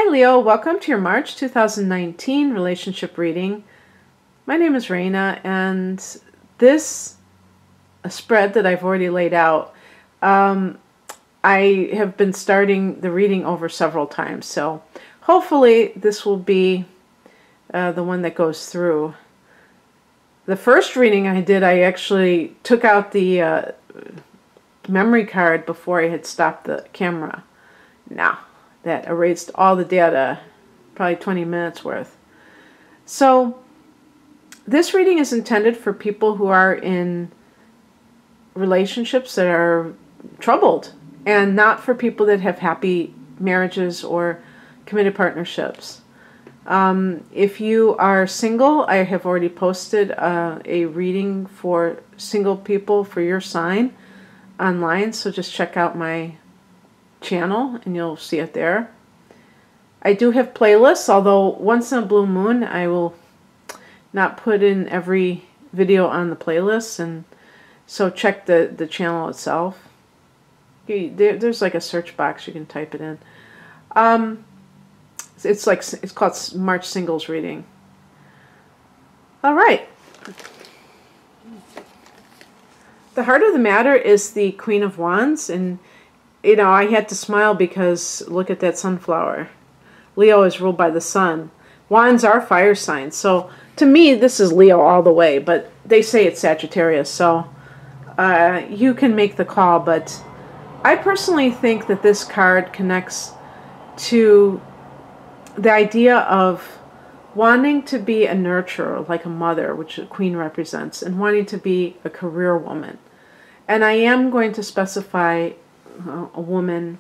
Hi Leo, welcome to your March 2019 relationship reading. My name is Raina, and this spread that I've already laid out, I have been starting the reading over several times, so hopefully this will be the one that goes through. The first reading I did, I actually took out the memory card before I had stopped the camera. Now, that erased all the data, probably 20 minutes worth. So this reading is intended for people who are in relationships that are troubled, and not for people that have happy marriages or committed partnerships. If you are single, I have already posted a reading for single people for your sign online, so just check out my channel and you'll see it there. I do have playlists, although once in a blue moon I will not put in every video on the playlist, and so check the channel itself. There's like a search box, you can type it in. It's called March Singles Reading. All right. The heart of the matter is the Queen of Wands, and you know, I had to smile because look at that sunflower. Leo is ruled by the sun. Wands are fire signs, so to me this is Leo all the way, but they say it's Sagittarius, so you can make the call. But I personally think that this card connects to the idea of wanting to be a nurturer, like a mother, which a queen represents, and wanting to be a career woman. And I am going to specify a woman,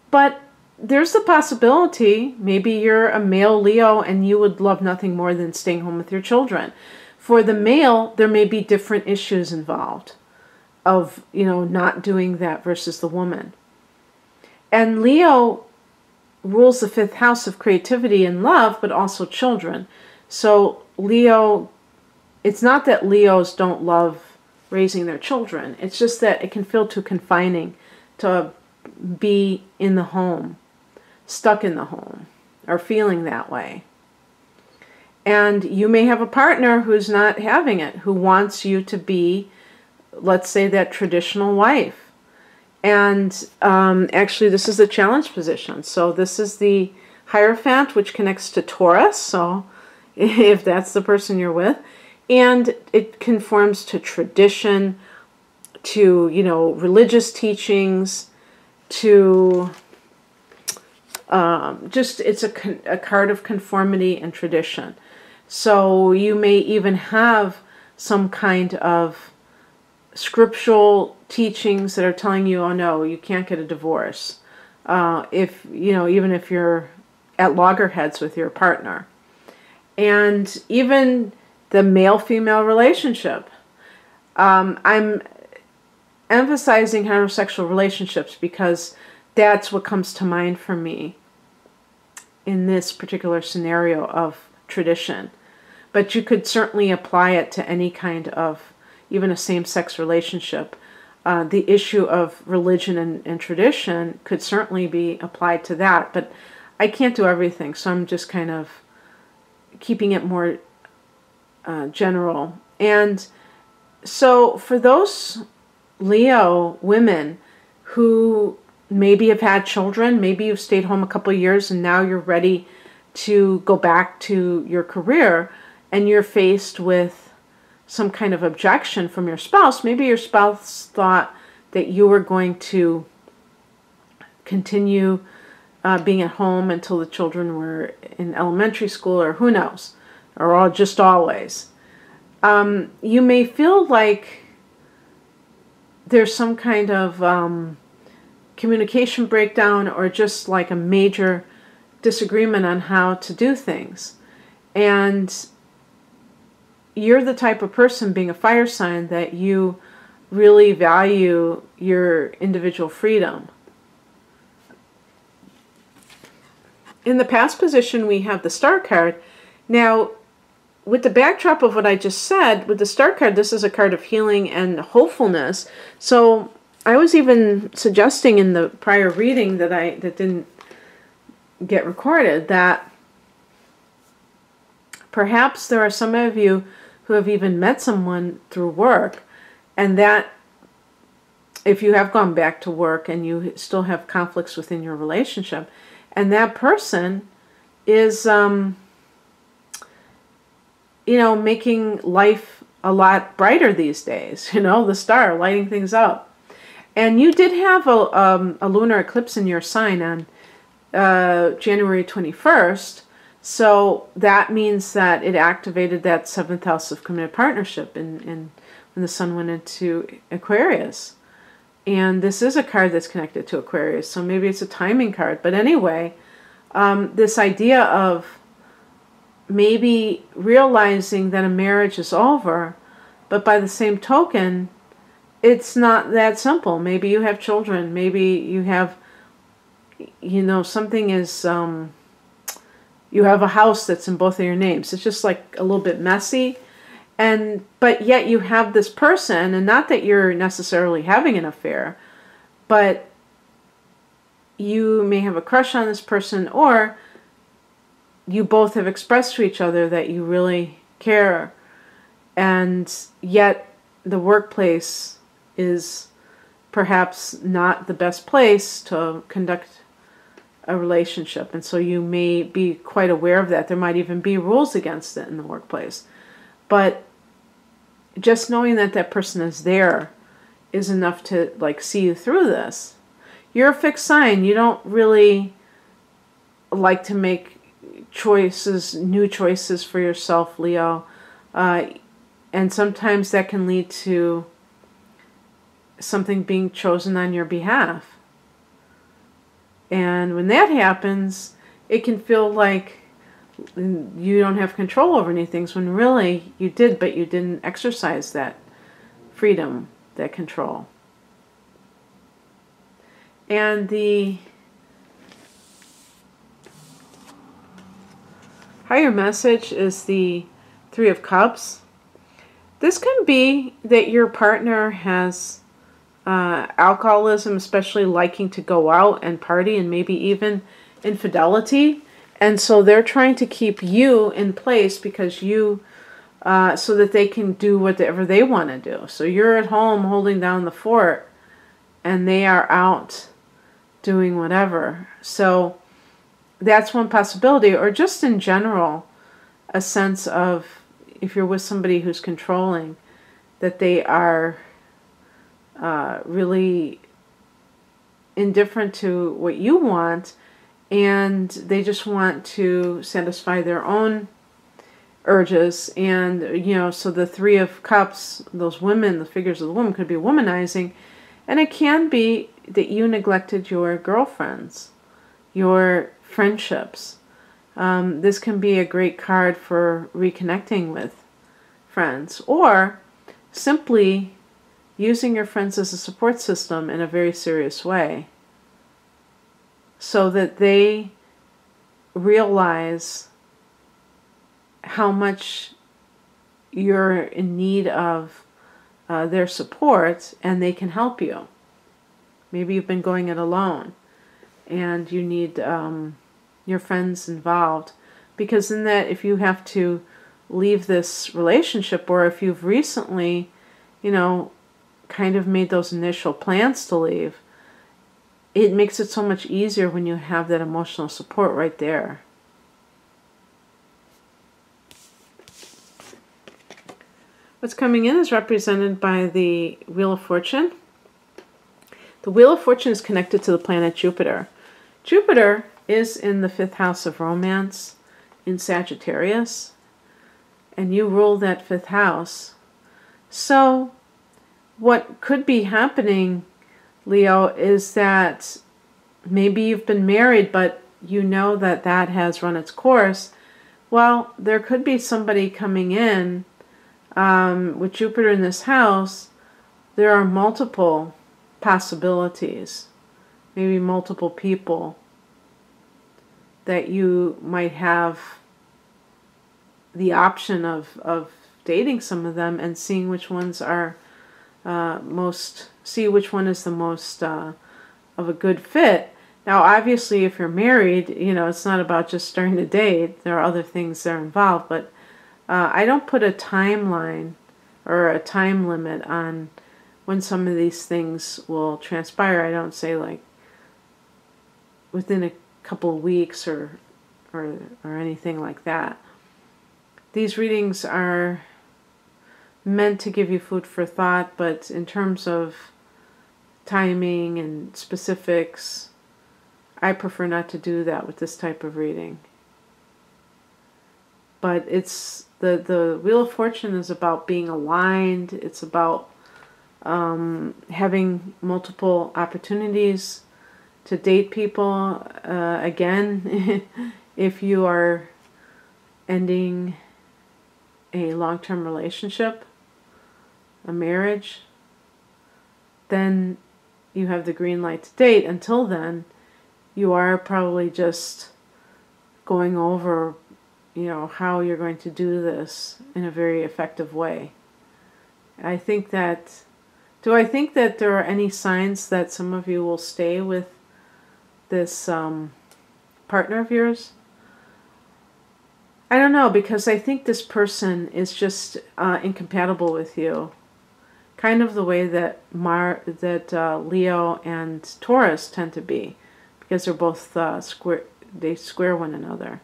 but there's the possibility maybe you're a male Leo and you would love nothing more than staying home with your children. For the male, there may be different issues involved of, you know, not doing that versus the woman. And Leo rules the 5th house of creativity and love, but also children. So Leo, it's not that Leos don't love raising their children. It's just that it can feel too confining to be in the home, stuck in the home, or feeling that way. And you may have a partner who's not having it, who wants you to be, let's say, that traditional wife. And actually this is the challenge position. So this is the Hierophant, which connects to Taurus, so if that's the person you're with. And it conforms to tradition, to, you know, religious teachings, to just, it's a card of conformity and tradition. So you may even have some kind of scriptural teachings that are telling you, oh no, you can't get a divorce. If, you know, even if you're at loggerheads with your partner. And even the male-female relationship. I'm emphasizing heterosexual relationships because that's what comes to mind for me in this particular scenario of tradition. But you could certainly apply it to any kind of, even a same-sex relationship. The issue of religion and tradition could certainly be applied to that, but I can't do everything, so I'm just kind of keeping it more general. And so for those Leo women who maybe have had children, maybe you've stayed home a couple of years and now you're ready to go back to your career, and you're faced with some kind of objection from your spouse. Maybe your spouse thought that you were going to continue being at home until the children were in elementary school, or who knows, or all just always. You may feel like there's some kind of communication breakdown, or just like a major disagreement on how to do things. And you're the type of person, being a fire sign, that you really value your individual freedom. In the past position, we have the Star card. Now, with the backdrop of what I just said, with the Star card, this is a card of healing and hopefulness. So I was even suggesting in the prior reading that didn't get recorded, that perhaps there are some of you who have even met someone through work, and that if you have gone back to work and you still have conflicts within your relationship, and that person is, making life a lot brighter these days, the star lighting things up. And you did have a lunar eclipse in your sign on January 21st, so that means that it activated that 7th house of committed partnership when the sun went into Aquarius. And this is a card that's connected to Aquarius, so maybe it's a timing card. But anyway, this idea of maybe realizing that a marriage is over, but by the same token, it's not that simple. Maybe you have children. Maybe you have, something is, you have a house that's in both of your names. It's just like a little bit messy. But yet you have this person, and not that you're necessarily having an affair, but you may have a crush on this person, or you both have expressed to each other that you really care, and yet the workplace is perhaps not the best place to conduct a relationship. And so you may be quite aware of that. There might even be rules against it in the workplace. But just knowing that that person is there is enough to see you through this. You're a fixed sign. You don't really like to make new choices for yourself, Leo. And sometimes that can lead to something being chosen on your behalf. And when that happens, it can feel like you don't have control over anything, when really you did, but you didn't exercise that freedom, that control. And the higher message is the Three of Cups. This can be that your partner has alcoholism, especially liking to go out and party, and maybe even infidelity. And so they're trying to keep you in place because so that they can do whatever they want to do. So you're at home holding down the fort, and they are out doing whatever. So that's one possibility. Or just in general, a sense of, if you're with somebody who's controlling, that they are really indifferent to what you want, and they just want to satisfy their own urges. And so the Three of Cups, those women, the figures of the woman, could be womanizing. And it can be that you neglected your girlfriends, your friendships. This can be a great card for reconnecting with friends, or simply using your friends as a support system in a very serious way, so that they realize how much you're in need of their support, and they can help you. Maybe you've been going it alone, and you need your friends involved, because in that, if you have to leave this relationship, or if you've recently, kind of made those initial plans to leave, it makes it so much easier when you have that emotional support right there. What's coming in is represented by the Wheel of Fortune. The Wheel of Fortune is connected to the planet Jupiter. Jupiter is in the 5th house of romance in Sagittarius, and you rule that 5th house. So what could be happening, Leo, is that maybe you've been married, but you know that that has run its course. Well, there could be somebody coming in with Jupiter in this house. There are multiple possibilities, maybe multiple people that you might have the option of dating some of them, and seeing which ones are which one is the most of a good fit. Now, obviously, if you're married, you know, it's not about just starting to date. There are other things that are involved, but I don't put a timeline or a time limit on when some of these things will transpire. I don't say like within a couple of weeks or anything like that. These readings are meant to give you food for thought, but in terms of timing and specifics, I prefer not to do that with this type of reading. But it's the Wheel of Fortune is about being aligned. It's about having multiple opportunities to date people. Again, if you are ending a long-term relationship, a marriage, then you have the green light to date. Until then, you are probably just going over, you know, how you're going to do this in a very effective way. I think that, do I think that there are any signs that some of you will stay with this partner of yours? I don't know, because I think this person is just incompatible with you. Kind of the way that Leo and Taurus tend to be, because they're both they square one another.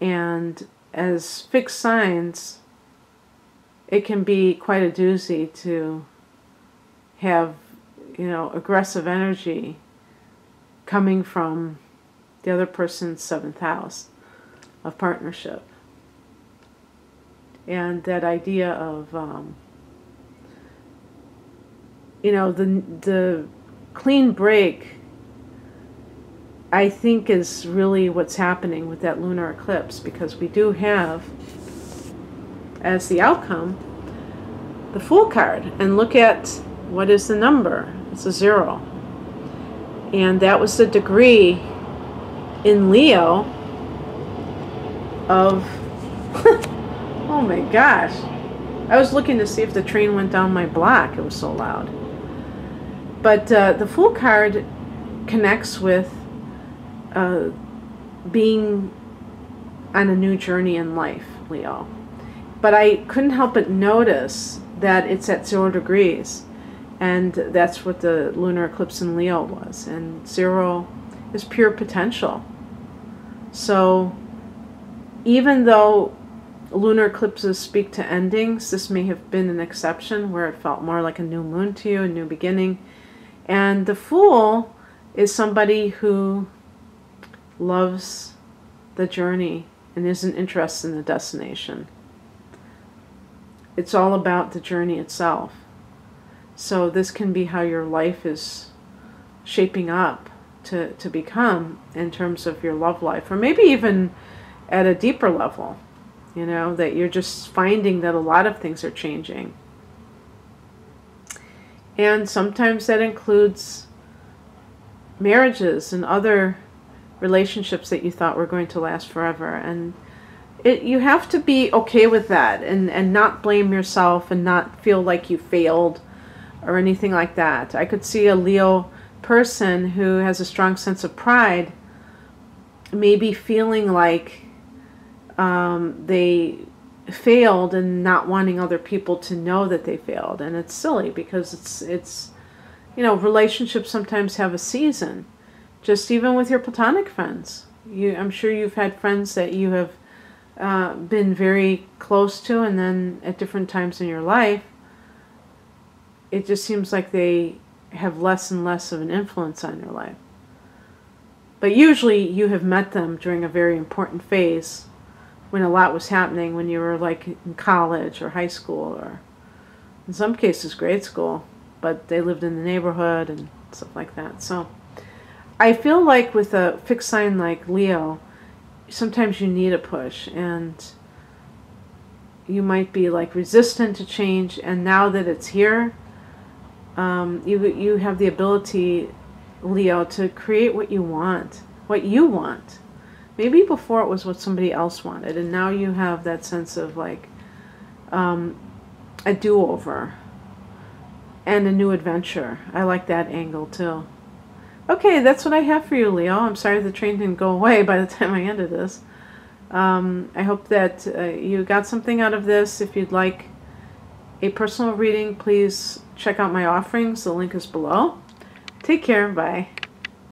And as fixed signs, it can be quite a doozy to have, you know, aggressive energy coming from the other person's 7th house of partnership. And that idea of, you know, the clean break, I think, is really what's happening with that lunar eclipse, because we do have, as the outcome, the Fool card. And look at what is the number. It's a 0. And that was the degree in Leo of, oh my gosh. I was looking to see if the train went down my block. It was so loud. But the Fool card connects with being on a new journey in life, Leo. But I couldn't help but notice that it's at 0 degrees. And that's what the lunar eclipse in Leo was. And 0 is pure potential. So even though lunar eclipses speak to endings, this may have been an exception where it felt more like a new moon to you, a new beginning. And the Fool is somebody who loves the journey and isn't interested in the destination. It's all about the journey itself. So this can be how your life is shaping up to become in terms of your love life, or maybe even at a deeper level, you know, that you're just finding that a lot of things are changing. And sometimes that includes marriages and other relationships that you thought were going to last forever. And you have to be okay with that, and not blame yourself and not feel like you failed or anything like that. I could see a Leo person who has a strong sense of pride maybe feeling like they failed and not wanting other people to know that they failed. And it's silly, because it's you know, relationships sometimes have a season. Just even with your platonic friends. I'm sure you've had friends that you have been very close to, and then at different times in your life, it just seems like they have less and less of an influence on your life. But usually you have met them during a very important phase when a lot was happening, when you were like in college or high school, or in some cases grade school, but they lived in the neighborhood and stuff like that. So I feel like with a fixed sign like Leo, sometimes you need a push, and you might be like resistant to change, and now that it's here, you have the ability, Leo, to create what you want. Maybe before it was what somebody else wanted, and now you have that sense of like a do-over and a new adventure. I like that angle too. Okay, that's what I have for you, Leo. I'm sorry the train didn't go away by the time I ended this. I hope that you got something out of this. If you'd like a personal reading, please check out my offerings. The link is below. Take care. Bye.